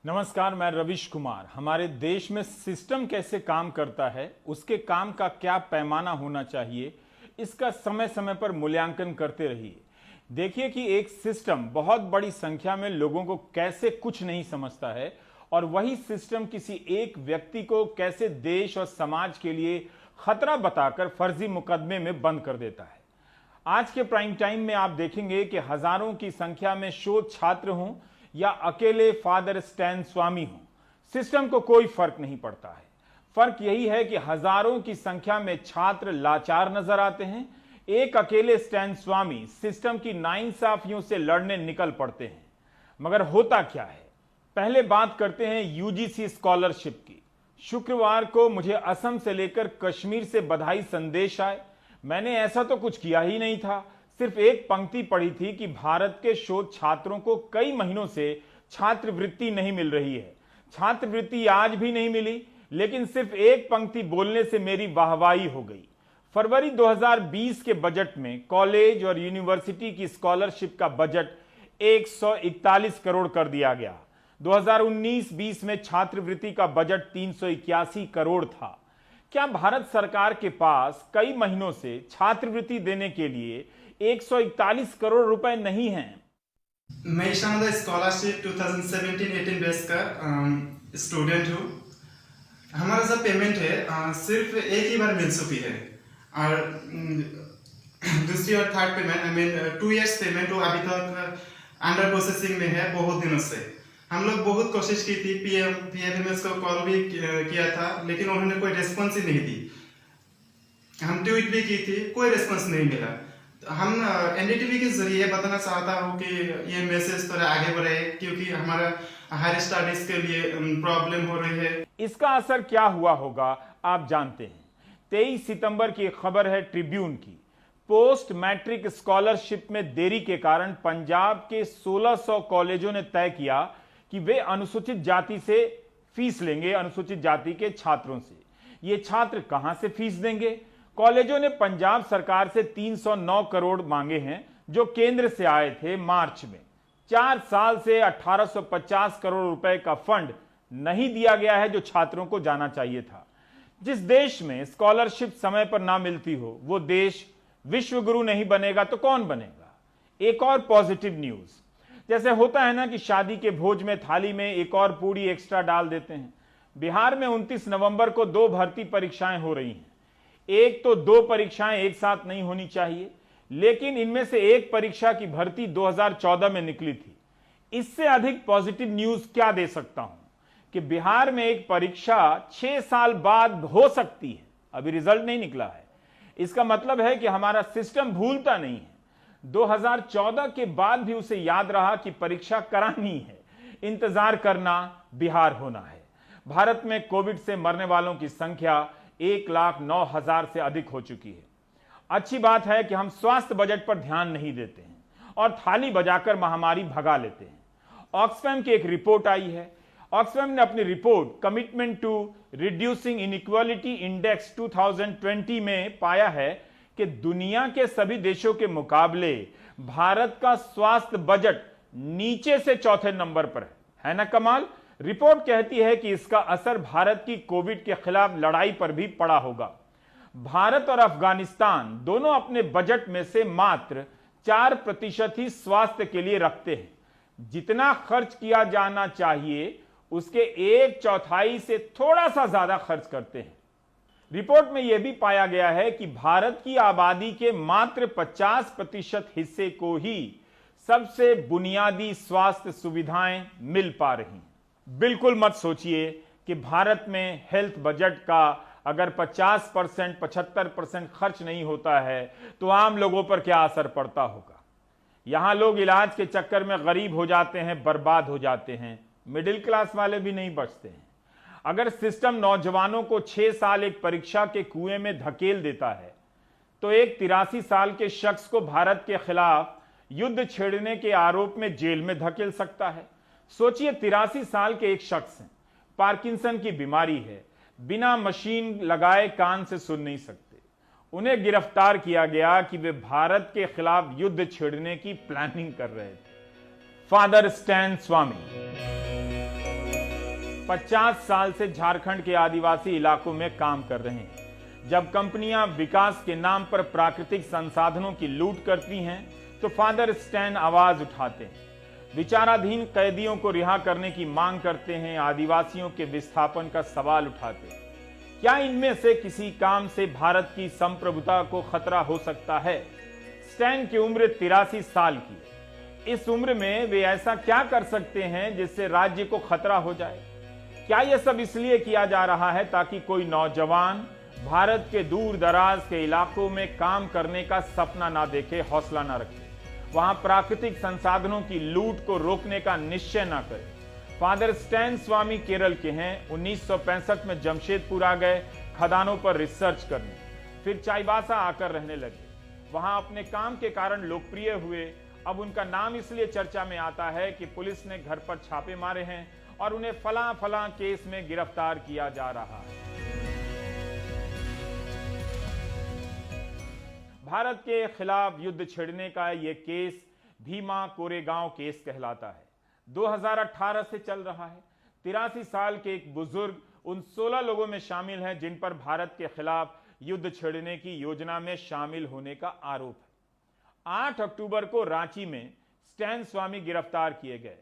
नमस्कार, मैं रविश कुमार। हमारे देश में सिस्टम कैसे काम करता है, उसके काम का क्या पैमाना होना चाहिए, इसका समय समय पर मूल्यांकन करते रहिए। देखिए कि एक सिस्टम बहुत बड़ी संख्या में लोगों को कैसे कुछ नहीं समझता है और वही सिस्टम किसी एक व्यक्ति को कैसे देश और समाज के लिए खतरा बताकर फर्जी मुकदमे में बंद कर देता है। आज के प्राइम टाइम में आप देखेंगे कि हजारों की संख्या में शोध छात्र हों या अकेले फादर स्टैन स्वामी हों, सिस्टम को कोई फर्क नहीं पड़ता है। फर्क यही है कि हजारों की संख्या में छात्र लाचार नजर आते हैं, एक अकेले स्टैन स्वामी सिस्टम की नाइंसाफियों से लड़ने निकल पड़ते हैं। मगर होता क्या है, पहले बात करते हैं यूजीसी स्कॉलरशिप की। शुक्रवार को मुझे असम से लेकर कश्मीर से बधाई संदेश आए। मैंने ऐसा तो कुछ किया ही नहीं था, सिर्फ एक पंक्ति पढ़ी थी कि भारत के शोध छात्रों को कई महीनों से छात्रवृत्ति नहीं मिल रही है। छात्रवृत्ति आज भी नहीं मिली, लेकिन सिर्फ एक पंक्ति बोलने से मेरी वाहवाही हो गई। फरवरी 2020 के बजट में कॉलेज और यूनिवर्सिटी की स्कॉलरशिप का बजट 141 करोड़ कर दिया गया। 2019-20 में छात्रवृत्ति का बजट 381 करोड़ था। क्या भारत सरकार के पास कई महीनों से छात्रवृत्ति देने के लिए 141 करोड़ रुपए नहीं हैं? मैं ईशानदा स्कॉलरशिप 2017-18 बैच का स्टूडेंट हूँ। हमारा जो पेमेंट है सिर्फ एक ही बार मिल चुकी है और दूसरी और third payment I mean 2 years payment वो अभी तक अंडर प्रोसेसिंग में है बहुत दिनों से। हम लोग बहुत कोशिश की थी, पीएमएमएस को कॉल भी किया था, लेकिन उन्होंने कोई रिस्पॉन्स ही नहीं दी। हम ट्वीट भी की थी, कोई रिस्पॉन्स नहीं मिला। हम एनडीटीवी के जरिए बताना चाहता हूँ कि ये मैसेज थोड़ा आगे बढ़े, क्योंकि हमारा हायर स्टडीज के लिए प्रॉब्लम हो रही है। इसका असर क्या हुआ होगा आप जानते हैं। 23 सितंबर की एक खबर है ट्रिब्यून की। पोस्ट मैट्रिक स्कॉलरशिप में देरी के कारण पंजाब के 1600 कॉलेजों ने तय किया कि वे अनुसूचित जाति से फीस लेंगे, अनुसूचित जाति के छात्रों से। ये छात्र कहां से फीस देंगे? कॉलेजों ने पंजाब सरकार से 309 करोड़ मांगे हैं, जो केंद्र से आए थे मार्च में। 4 साल से 1850 करोड़ रुपए का फंड नहीं दिया गया है, जो छात्रों को जाना चाहिए था। जिस देश में स्कॉलरशिप समय पर ना मिलती हो, वो देश विश्व गुरु नहीं बनेगा तो कौन बनेगा? एक और पॉजिटिव न्यूज, जैसे होता है ना कि शादी के भोज में थाली में एक और पूरी एक्स्ट्रा डाल देते हैं। बिहार में 29 नवंबर को 2 भर्ती परीक्षाएं हो रही हैं। एक तो 2 परीक्षाएं एक साथ नहीं होनी चाहिए, लेकिन इनमें से एक परीक्षा की भर्ती 2014 में निकली थी। इससे अधिक पॉजिटिव न्यूज क्या दे सकता हूं कि बिहार में एक परीक्षा 6 साल बाद हो सकती है। अभी रिजल्ट नहीं निकला है। इसका मतलब है कि हमारा सिस्टम भूलता नहीं है। 2014 के बाद भी उसे याद रहा कि परीक्षा करानी है। इंतजार करना बिहार होना है। भारत में कोविड से मरने वालों की संख्या 1,09,000 से अधिक हो चुकी है। अच्छी बात है कि हम स्वास्थ्य बजट पर ध्यान नहीं देते हैं और थाली बजाकर महामारी भगा लेते हैं। ऑक्सफैम की एक रिपोर्ट आई है। ऑक्सफैम ने अपनी report commitment to reducing inequality index 2020 में पाया है कि दुनिया के सभी देशों के मुकाबले भारत का स्वास्थ्य बजट नीचे से चौथे नंबर पर है ना कमाल? रिपोर्ट कहती है कि इसका असर भारत की कोविड के खिलाफ लड़ाई पर भी पड़ा होगा। भारत और अफगानिस्तान दोनों अपने बजट में से मात्र 4% ही स्वास्थ्य के लिए रखते हैं। जितना खर्च किया जाना चाहिए उसके 1/4 से थोड़ा सा ज्यादा खर्च करते हैं। रिपोर्ट में यह भी पाया गया है कि भारत की आबादी के मात्र 50% हिस्से को ही सबसे बुनियादी स्वास्थ्य सुविधाएं मिल पा रही हैं। बिल्कुल मत सोचिए कि भारत में हेल्थ बजट का अगर 50%, 75% खर्च नहीं होता है तो आम लोगों पर क्या असर पड़ता होगा। यहां लोग इलाज के चक्कर में गरीब हो जाते हैं, बर्बाद हो जाते हैं। मिडिल क्लास वाले भी नहीं बचते हैं। अगर सिस्टम नौजवानों को 6 साल एक परीक्षा के कुएं में धकेल देता है तो एक 83 साल के शख्स को भारत के खिलाफ युद्ध छेड़ने के आरोप में जेल में धकेल सकता है। सोचिए, 83 साल के एक शख्स हैं, पार्किंसन की बीमारी है, बिना मशीन लगाए कान से सुन नहीं सकते। उन्हें गिरफ्तार किया गया कि वे भारत के खिलाफ युद्ध छेड़ने की प्लानिंग कर रहे थे। फादर स्टैन स्वामी। 50 साल से झारखंड के आदिवासी इलाकों में काम कर रहे हैं। जब कंपनियां विकास के नाम पर प्राकृतिक संसाधनों की लूट करती हैं तो फादर स्टैन आवाज उठाते हैं, विचाराधीन कैदियों को रिहा करने की मांग करते हैं, आदिवासियों के विस्थापन का सवाल उठाते हैं। क्या इनमें से किसी काम से भारत की संप्रभुता को खतरा हो सकता है? स्टैन की उम्र 83 साल की है। इस उम्र में वे ऐसा क्या कर सकते हैं जिससे राज्य को खतरा हो जाए? क्या यह सब इसलिए किया जा रहा है ताकि कोई नौजवान भारत के दूर दराज के इलाकों में काम करने का सपना ना देखे, हौसला ना रखे, वहां प्राकृतिक संसाधनों की लूट को रोकने का निश्चय ना करे? फादर स्टैन स्वामी केरल के हैं। 1965 में जमशेदपुर आ गए खदानों पर रिसर्च करने, फिर चाईबासा आकर रहने लगे। वहां अपने काम के कारण लोकप्रिय हुए। अब उनका नाम इसलिए चर्चा में आता है कि पुलिस ने घर पर छापे मारे हैं और उन्हें फलां फलां केस में गिरफ्तार किया जा रहा है। भारत के खिलाफ युद्ध छेड़ने का यह केस भीमा कोरेगांव केस कहलाता है। 2018 से चल रहा है। 83 साल के एक बुजुर्ग उन 16 लोगों में शामिल हैं जिन पर भारत के खिलाफ युद्ध छेड़ने की योजना में शामिल होने का आरोप है। 8 अक्टूबर को रांची में स्टैन स्वामी गिरफ्तार किए गए।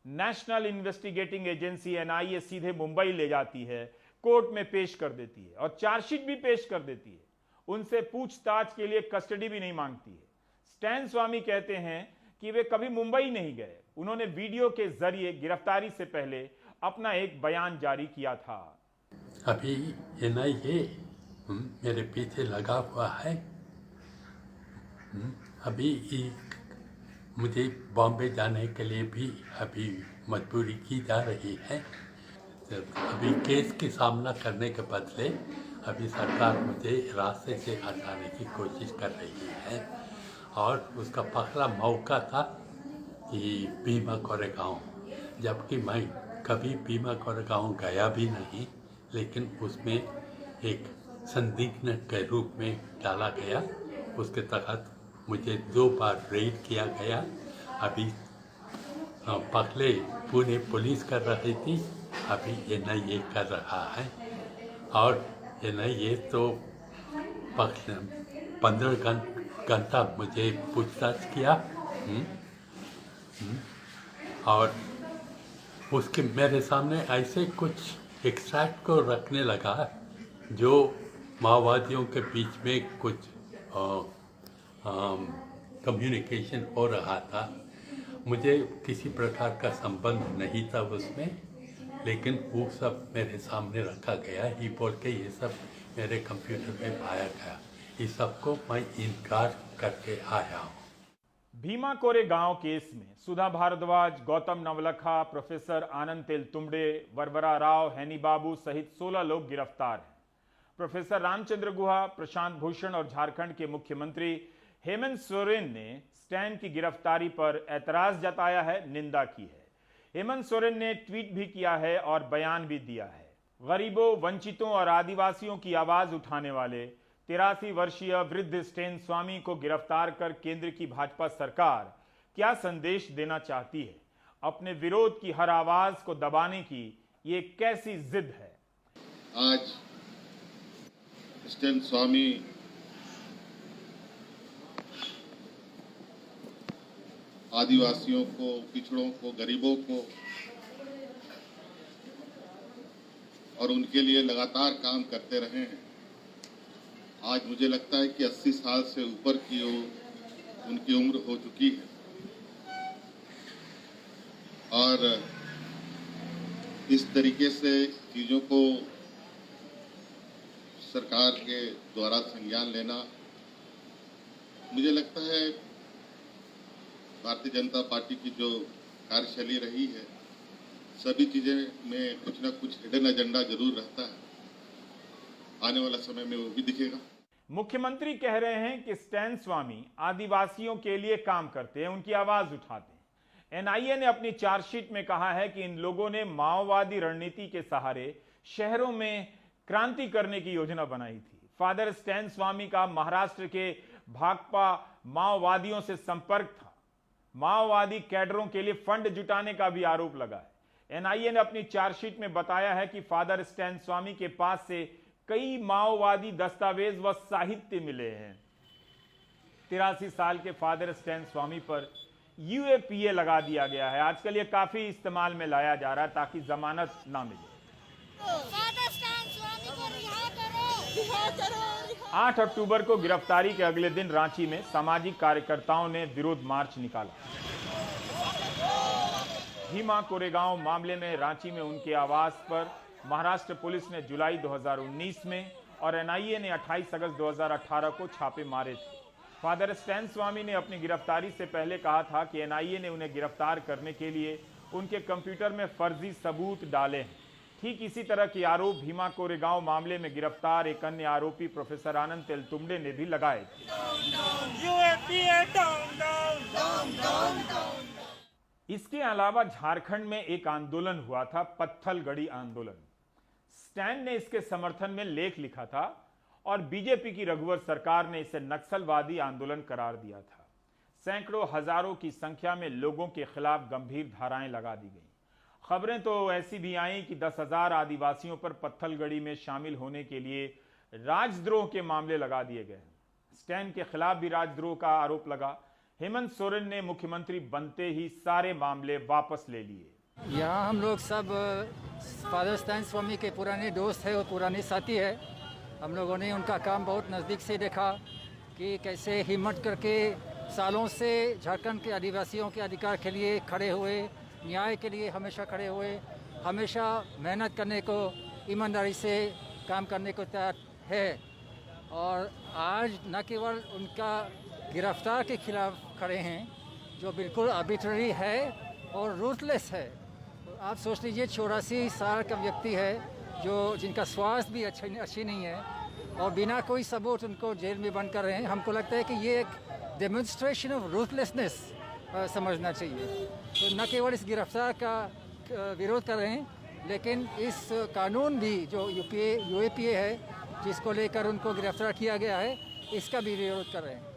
नेशनल इन्वेस्टिगेटिंग एजेंसी एनआईए सीधे मुंबई ले जाती है, कोर्ट में पेश कर देती है और चार्जशीट भी पेश कर देती है। उनसे पूछताछ के लिए कस्टडी भी नहीं मांगती है। स्टैन स्वामी कहते हैं कि वे कभी मुंबई नहीं गए। उन्होंने वीडियो के जरिए गिरफ्तारी से पहले अपना एक बयान जारी किया था। अभी एनआईए मेरे पीछे लगा हुआ है। अभी मुझे बॉम्बे जाने के लिए भी अभी मजबूरी की जा रही है। अभी केस की सामना करने के बदले अभी सरकार मुझे रास्ते से हटाने की कोशिश कर रही है और उसका पहला मौका था कि भीमा कोरेगांव, जबकि मैं कभी भीमा कोरेगांव गया भी नहीं, लेकिन उसमें एक संदिग्ध के रूप में डाला गया। उसके तहत मुझे 2 बार रेड किया गया। अभी पहले पुणे पुलिस कर रही थी, अभी एनआईए कर रहा है और एनआईए तो 15 घंटा मुझे पूछताछ किया और उसके मेरे सामने ऐसे कुछ एक्सट्रैक्ट को रखने लगा जो माओवादियों के बीच में कुछ कम्युनिकेशन हो रहा था। मुझे किसी प्रकार का संबंध नहीं था उसमें, लेकिन वो सब मेरे सामने रखा गया। ही बोल के ये सब मेरे कंप्यूटर में पाया गया। इस सब को मैं इनकार करके आया हूँ। भीमा कोरेगांव केस में सुधा भारद्वाज, गौतम नवलखा, प्रोफेसर आनंद तेलतुंबड़े, वरवरा राव, हैनी बाबू सहित 16 लोग गिरफ्तार हैं। प्रोफेसर रामचंद्र गुहा, प्रशांत भूषण और झारखंड के मुख्यमंत्री हेमंत सोरेन ने स्टैन की गिरफ्तारी पर ऐतराज जताया है, निंदा की है। हेमंत सोरेन ने ट्वीट भी किया है और बयान भी दिया है। गरीबों, वंचितों और आदिवासियों की आवाज उठाने वाले 83 वर्षीय वृद्ध स्टैन स्वामी को गिरफ्तार कर केंद्र की भाजपा सरकार क्या संदेश देना चाहती है? अपने विरोध की हर आवाज को दबाने की ये कैसी जिद है? आज स्टैन स्वामी आदिवासियों को, पिछड़ों को, गरीबों को और उनके लिए लगातार काम करते रहे हैं। आज मुझे लगता है कि 80 साल से ऊपर की उनकी उम्र हो चुकी है और इस तरीके से चीज़ों को सरकार के द्वारा संज्ञान लेना, मुझे लगता है भारतीय जनता पार्टी की जो कार्यशैली रही है, सभी चीज़ें में कुछ ना कुछ हिडन एजेंडा जरूर रहता है। आने वाला समय में वो भी दिखेगा। मुख्यमंत्री कह रहे हैं कि स्टैन स्वामी आदिवासियों के लिए काम करते हैं, उनकी आवाज उठाते हैं। एनआईए ने अपनी चार्जशीट में कहा है कि इन लोगों ने माओवादी रणनीति के सहारे शहरों में क्रांति करने की योजना बनाई थी। फादर स्टैन स्वामी का महाराष्ट्र के भाकपा माओवादियों से संपर्क था। माओवादी कैडरों के लिए फंड जुटाने का भी आरोप लगा है। एनआईए ने अपनी चार्जशीट में बताया है कि फादर स्टैन स्वामी के पास से कई माओवादी दस्तावेज व साहित्य मिले हैं। 83 साल के फादर स्टैन स्वामी पर यूएपीए लगा दिया गया है। आजकल ये काफी इस्तेमाल में लाया जा रहा है ताकि जमानत ना मिले। 8 अक्टूबर को गिरफ्तारी के अगले दिन रांची में सामाजिक कार्यकर्ताओं ने विरोध मार्च निकाला। भीमा कोरेगांव मामले में रांची में उनके आवास पर महाराष्ट्र पुलिस ने जुलाई 2019 में और एनआईए ने 28 अगस्त 2018 को छापे मारे थे। फादर स्टैन स्वामी ने अपनी गिरफ्तारी से पहले कहा था कि एनआईए ने उन्हें गिरफ्तार करने के लिए उनके कंप्यूटर में फर्जी सबूत डाले हैं। ठीक इसी तरह के आरोप भीमा कोरेगांव मामले में गिरफ्तार एक अन्य आरोपी प्रोफेसर आनंद तेलतुंबडे ने भी लगाए थे। इसके अलावा झारखंड में एक आंदोलन हुआ था, पत्थलगड़ी आंदोलन। स्टैन ने इसके समर्थन में लेख लिखा था और बीजेपी की रघुवर सरकार ने इसे नक्सलवादी आंदोलन करार दिया था। सैकड़ों हजारों की संख्या में लोगों के खिलाफ गंभीर धाराएं लगा दी गई। खबरें तो ऐसी भी आईं कि 10,000 आदिवासियों पर पत्थलगड़ी में शामिल होने के लिए राजद्रोह के मामले लगा दिए गए। स्टैन के खिलाफ भी राजद्रोह का आरोप लगा। हेमंत सोरेन ने मुख्यमंत्री बनते ही सारे मामले वापस ले लिए। यहाँ हम लोग सब फादर स्टैन स्वामी के पुराने दोस्त हैं और पुराने साथी हैं। हम लोगों ने उनका काम बहुत नज़दीक से देखा कि कैसे हिम्मत करके सालों से झारखंड के आदिवासियों के अधिकार के लिए खड़े हुए, न्याय के लिए हमेशा खड़े हुए, हमेशा मेहनत करने को, ईमानदारी से काम करने को तैयार है। और आज न केवल उनका गिरफ्तार के खिलाफ खड़े हैं जो बिल्कुल आर्बिट्ररी है और रूथलेस है। आप सोच लीजिए 84 साल का व्यक्ति है जो जिनका स्वास्थ्य भी अच्छी नहीं है और बिना कोई सबूत उनको जेल में बंद कर रहे हैं। हमको लगता है कि ये एक डेमोन्स्ट्रेशन ऑफ रूथलेसनेस समझना चाहिए। तो न केवल इस गिरफ्तार का विरोध कर रहे हैं लेकिन इस कानून भी जो यूएपीए है जिसको लेकर उनको गिरफ्तार किया गया है इसका भी विरोध कर रहे हैं।